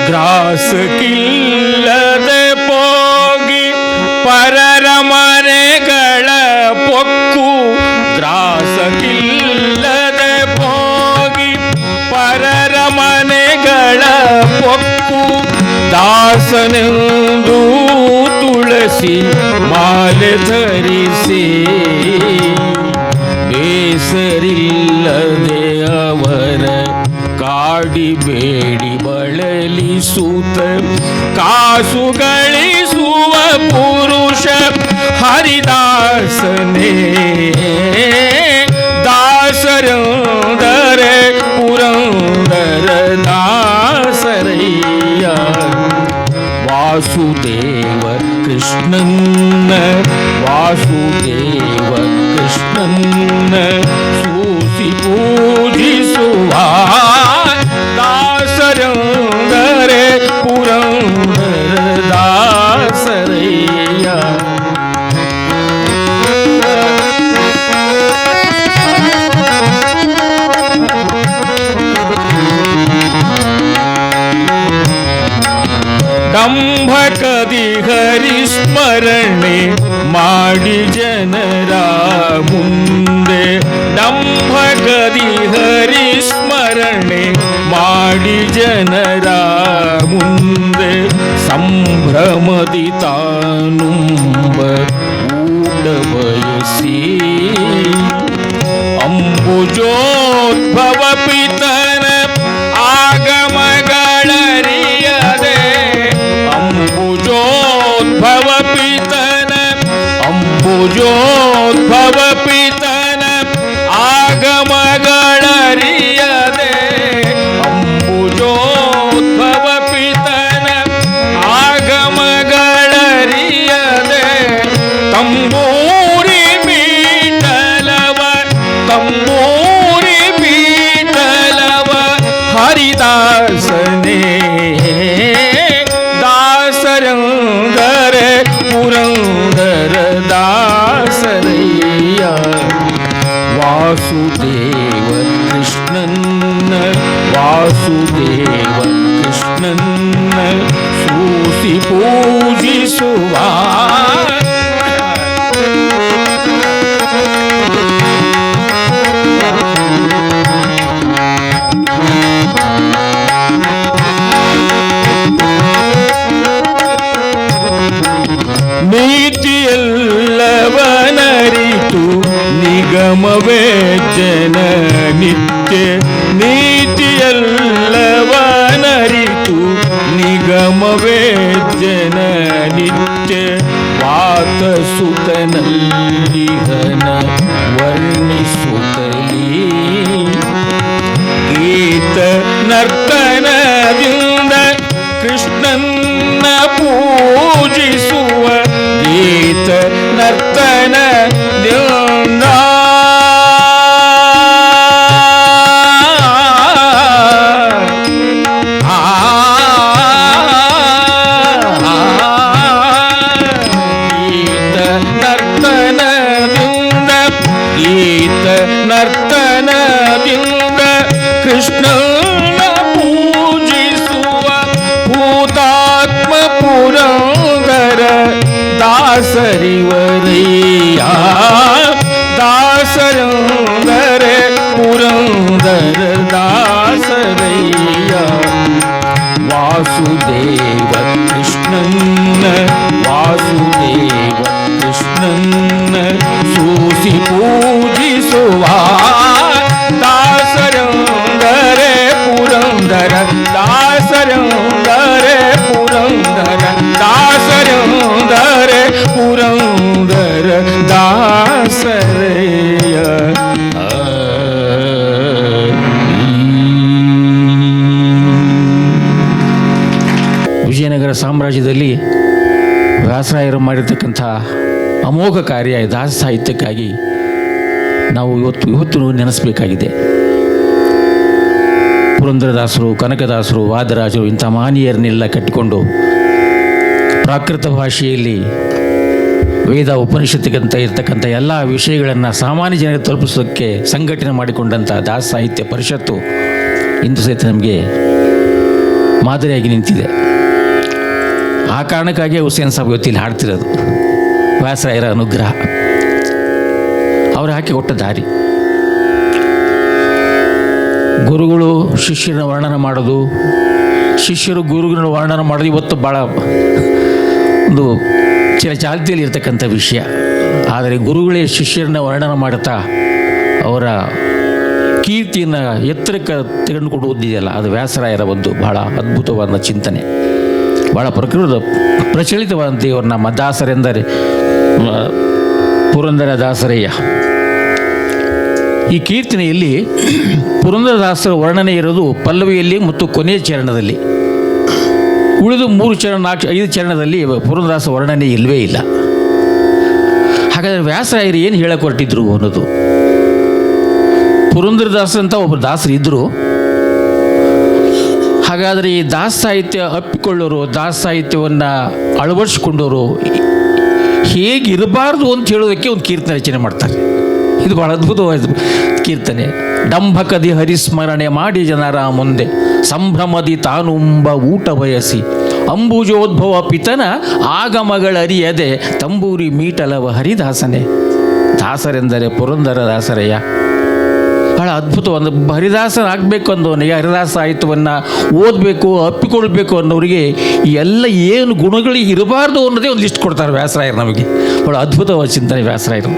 ಗ್ರಾಸಕ್ಕಿಲ್ಲದೆ ಹೋಗಿ ಪರರ ಮನೆಗಳ ಪೊಕ್ಕು, ಗ್ರಾಸಕ್ಕಿಲ್ಲದೆ ಹೋಗಿ ಪರರ ಮನೆಗಳ ಪೊಕ್ಕು, ದಾಸನೆಂದು ತುಳಸಿ ಮಾಲೆ ಧರಿಸಿ ಬೇಸರಿಲ್ಲದೆ ಅವರ ಕಾಡಿ ಬೇಡಿ ಬಳಲಿಸೂತ ಕಾಸು ಗಳಿಸುವ ಪುರುಷ ಹರಿದಾಸನೇ. ದಾಸರಂದರೆ ಪುರಂದರ ದಾಸರಯ್ಯ. ವಾಸುದೇವ ಕೃಷ್ಣನ್ನ ವಾಸುದೇವ ಕೃಷ್ಣನ್ನ ಸೂಸಿ ಪೂಜಿಸುವ ದಾಸರಂದರೆ ಪುರಂದರ ದಾಸರಯ್ಯ. ದಂಭಕದಿ ಹರಿಸ್ಮರಣೆ ಮಾಡಿ ಜನರ ಮುಂದೆ, ದಂಭಕದಿ ಹರಿಸ್ಮರಣೆ ಮಾಡಿ ಜನರ ಮುಂದೆ, ಸಂಭ್ರಮದಿ ತಾನುಂಬ ಊಟ ಬಯಸಿ ಅಂಬುಜೋದ್ಭವ ಪಿತನ ಆಗಮಗಳರಿಯದೆ, ಅಂಬುಜೋದ್ಭವ ಪಿತನ ಅಂಬುಜೋದ್ಭವ ಪಿತನ ಆಗಮಗಳರಿಯದೆ, ಅಂಬುಜೋದ್ಭವ ಪಿತನ ಆಗಮಗಳರಿಯದೆ, ತಂಬೂರಿ ಬೀಟಲವ ತಂಬೂರಿ ಬೀಟಲವ ಹರಿದಾಸನೇ. ದಾಸರಂದರೆ ಪುರಂದರ ದಾಸರಯ್ಯ. ವಾಸುದೇವ ಕೃಷ್ಣನ್ನ ವಾಸುದೇವ ಕೃಷ್ಣನ್ನ ಸೂಸಿ ಪೂಜಿಸುವ ನೀತಿಯಲ್ಲವನರಿತು ನಿಗಮವೇ ಜನ ನಿತ್ಯ, ನೀತಿಯಲ್ಲವನರಿತು ನಿಗಮವೇ ಜನ ನಿತ್ಯ, ವಾತ ಸುತನಲ್ಲಿಹನ ವರ್ಣಿಸುತ್ತಲೀ ಗೀತ ನರ್ತನದಿಂದ ಕೃಷ್ಣನ್ನ ಪೂಜಿಸುವ ಗೀತ ನರ್ತನದಿಂದ ಗೀತ ನರ್ತನದಿಂದ ಗೀತ ನರ್ತನದಿಂದ ಕೃಷ್ಣನ ಪೂಜಿಸುವ ಭೂತಾತ್ಮ ಪುರಂದರ ದಾಸರಿವರಯ್ಯ. ದಾಸರಂದರೆ ಪುರಂದರ ದಾಸರಯ್ಯ. ವಾಸುದೇವ ಕೃಷ್ಣನ್ನ ವಾಸುದೇವ ಕೃಷ್ಣನ್ನ ಸೂಸಿ ಪೂಜಿಸುವ ದಾಸರಂದರೆ ಪುರಂದರ ದಾಸರಂದರೆ ಪುರಂದರ ದಾಸರಂದರೆ ಪುರಂದರ ದಾಸರಯ್ಯ. ವಿಜಯನಗರ ಸಾಮ್ರಾಜ್ಯದಲ್ಲಿ ವ್ಯಾಸರಾಯರು ಮಾಡಿರ್ತಕ್ಕಂಥ ಅಮೋಘ ಕಾರ್ಯ ದಾಸ ಸಾಹಿತ್ಯಕ್ಕಾಗಿ ನಾವು ಇವತ್ತು ನೆನೆಸಬೇಕಾಗಿದೆ. ಪುರಂದರದಾಸರು, ಕನಕದಾಸರು, ವಾದರಾಜರು ಇಂಥ ಮಹನೀಯರನ್ನೆಲ್ಲ ಕಟ್ಟಿಕೊಂಡು ಪ್ರಾಕೃತ ಭಾಷೆಯಲ್ಲಿ ವೇದ ಉಪನಿಷತ್ತಿಗಂತ ಇರ್ತಕ್ಕಂಥ ಎಲ್ಲ ವಿಷಯಗಳನ್ನು ಸಾಮಾನ್ಯ ಜನರಿಗೆ ತಲುಪಿಸೋದಕ್ಕೆ ಸಂಘಟನೆ ಮಾಡಿಕೊಂಡಂಥ ದಾಸ ಸಾಹಿತ್ಯ ಪರಿಷತ್ತು ಇಂದು ಸಹಿತ ನಮಗೆ ಮಾದರಿಯಾಗಿ ನಿಂತಿದೆ. ಆ ಕಾರಣಕ್ಕಾಗಿ ಹುಸೇನ್ ಸಾಬ್ ಇವತ್ತಿಲ್ಲಿ ಹಾಡ್ತಿರೋದು. ವ್ಯಾಸರಾಯರ ಅನುಗ್ರಹ, ಅವರು ಹಾಕಿ ಕೊಟ್ಟ ದಾರಿ. ಗುರುಗಳು ಶಿಷ್ಯನ ವರ್ಣನ ಮಾಡೋದು, ಶಿಷ್ಯರು ಗುರುಗಳ ವರ್ಣನ ಮಾಡೋದು ಇವತ್ತು ಭಾಳ ಒಂದು ಚಾಲ್ತಿಯಲ್ಲಿ ಇರ್ತಕ್ಕಂಥ ವಿಷಯ. ಆದರೆ ಗುರುಗಳೇ ಶಿಷ್ಯರನ್ನ ವರ್ಣನ ಮಾಡುತ್ತಾ ಅವರ ಕೀರ್ತಿಯನ್ನು ಎತ್ತರಕ್ಕೆ ತೆಗೆದುಕೊಂಡು ಓದಿದೆಯಲ್ಲ, ಅದು ವ್ಯಾಸರಾಯರ ಒಂದು ಬಹಳ ಅದ್ಭುತವಾದ ಚಿಂತನೆ. ಭಾಳ ಪ್ರಚಲಿತವಾದಂಥ ಇವರು ನಮ್ಮ ದಾಸರೆಂದರೆ ಪುರಂದರ ದಾಸರಯ್ಯ. ಈ ಕೀರ್ತನೆಯಲ್ಲಿ ಪುರಂದರದಾಸರ ವರ್ಣನೆ ಇರೋದು ಪಲ್ಲವಿಯಲ್ಲಿ ಮತ್ತು ಕೊನೆಯ ಚರಣದಲ್ಲಿ. ಉಳಿದು 3 ಚರಣ 5 ಚರಣದಲ್ಲಿ ಪುರಂದರದಾಸ ವರ್ಣನೆ ಇಲ್ಲವೇ ಇಲ್ಲ. ಹಾಗಾದರೆ ವ್ಯಾಸರಾಯರು ಏನು ಹೇಳಕ್ಕೆ ಹೊರಟಿದ್ರು ಅನ್ನೋದು. ಪುರಂದರದಾಸ ಅಂತ ಒಬ್ಬರು ದಾಸರು ಇದ್ದರು. ಹಾಗಾದರೆ ಈ ದಾಸ ಸಾಹಿತ್ಯ ಅಪ್ಪಿಕೊಳ್ಳೋರು, ದಾಸ ಸಾಹಿತ್ಯವನ್ನು ಅಳವಡಿಸ್ಕೊಂಡವರು ಹೇಗಿರಬಾರ್ದು ಅಂತ ಹೇಳೋದಕ್ಕೆ ಒಂದು ಕೀರ್ತನೆ ರಚನೆ ಮಾಡ್ತಾರೆ. ಇದು ಭಾಳ ಅದ್ಭುತವಾದ ಕೀರ್ತನೆ. ಡಂಭಕದಿ ಹರಿಸ್ಮರಣೆ ಮಾಡಿ ಜನರ ಮುಂದೆ ಸಂಭ್ರಮದಿ ತಾನುಂಬ ಊಟ ಬಯಸಿ ಅಂಬುಜೋದ್ಭವ ಪಿತನ ಆಗಮಗಳರಿಯದೆ ತಂಬೂರಿ ಮೀಟಲವ ಹರಿದಾಸನೇ. ದಾಸರೆಂದರೆ ಪುರಂದರ ದಾಸರಯ್ಯ. ಭಾಳ ಅದ್ಭುತವಾದ ಹರಿದಾಸನಾಗಬೇಕು ಅಂದವನಿಗೆ, ಹರಿದಾಸ ಸಾಹಿತ್ಯವನ್ನು ಓದಬೇಕು, ಅಪ್ಪಿಕೊಳ್ಬೇಕು ಅನ್ನೋರಿಗೆ ಎಲ್ಲ ಏನು ಗುಣಗಳು ಇರಬಾರ್ದು ಅನ್ನೋದೇ ಒಂದು ಲಿಸ್ಟ್ ಕೊಡ್ತಾರೆ ವ್ಯಾಸರಾಯರು ನಮಗೆ. ಭಾಳ ಅದ್ಭುತವಾದ ಚಿಂತನೆ ವ್ಯಾಸರಾಯರು.